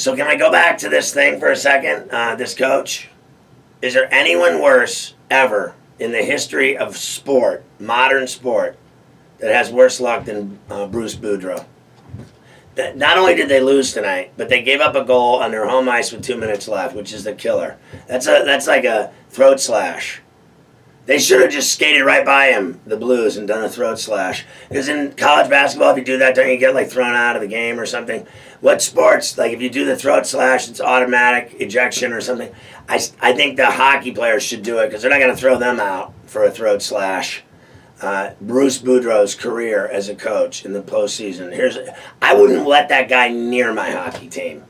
So can I go back to this thing for a second? This coach? Is there anyone worse ever in the history of sport, modern sport, that has worse luck than Bruce Boudreau? Not only did they lose tonight, but they gave up a goal on their home ice with 2 minutes left, which is the killer. That's like a throat slash. They should have just skated right by him, the Blues, and done a throat slash. Because in college basketball, if you do that, don't you get like thrown out of the game or something? What sports, like if you do the throat slash, it's automatic ejection or something. I think the hockey players should do it because they're not going to throw them out for a throat slash. Bruce Boudreau's career as a coach in the postseason. I wouldn't let that guy near my hockey team.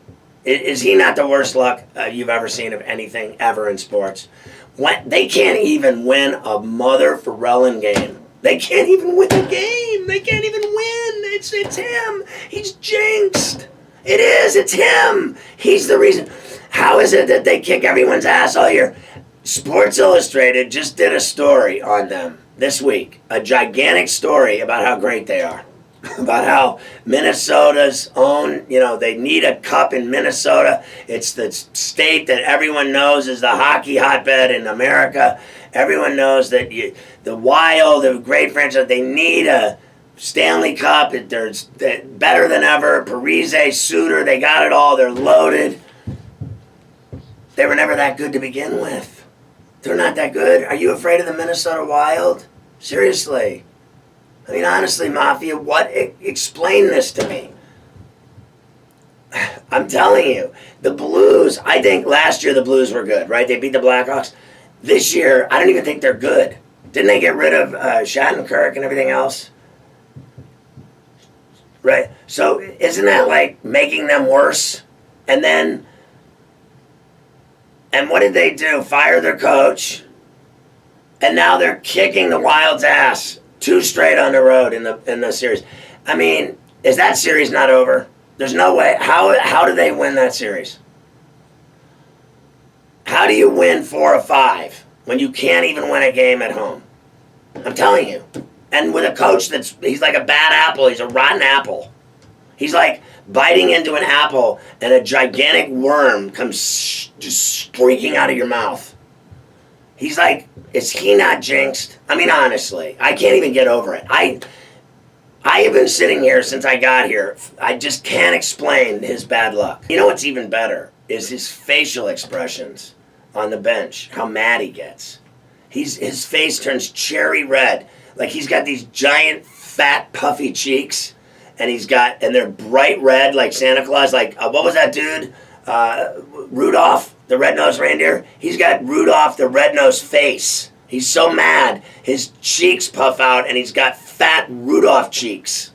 Is he not the worst luck you've ever seen of anything ever in sports? They can't even win a mother Ferrall game. They can't even win a game. They can't even win. It's him. He's jinxed. It is. It's him. He's the reason. How is it that they kick everyone's ass all year? Sports Illustrated just did a story on them this week. A gigantic story about how great they are. About how Minnesota's own, they need a cup in Minnesota. It's the state that everyone knows is the hockey hotbed in America. Everyone knows that the Wild, the great franchise, they need a Stanley Cup. They're better than ever. Parise, Suter, they got it all. They're loaded. They were never that good to begin with. They're not that good. Are you afraid of the Minnesota Wild? Seriously. I mean, honestly, Mafia, explain this to me. I'm telling you, the Blues, I think last year the Blues were good, right? They beat the Blackhawks. This year, I don't even think they're good. Didn't they get rid of Shattenkirk and everything else? Right? So isn't that like making them worse? And what did they do? Fire their coach. And now they're kicking the Wild's ass. 2 straight on the road in the series. I mean, is that series not over? There's no way. How do they win that series? How do you win 4 of 5 when you can't even win a game at home? I'm telling you. And with a coach he's like a bad apple. He's a rotten apple. He's like biting into an apple and a gigantic worm comes just streaking out of your mouth. He's like, is he not jinxed? I mean, honestly, I can't even get over it. I have been sitting here since I got here. I just can't explain his bad luck. You know what's even better is his facial expressions on the bench, how mad he gets. His face turns cherry red. Like he's got these giant, fat, puffy cheeks, and they're bright red like Santa Claus. Like, what was that dude? Rudolph, the red-nosed reindeer. He's got Rudolph the red-nosed face. He's so mad, his cheeks puff out, and he's got fat Rudolph cheeks.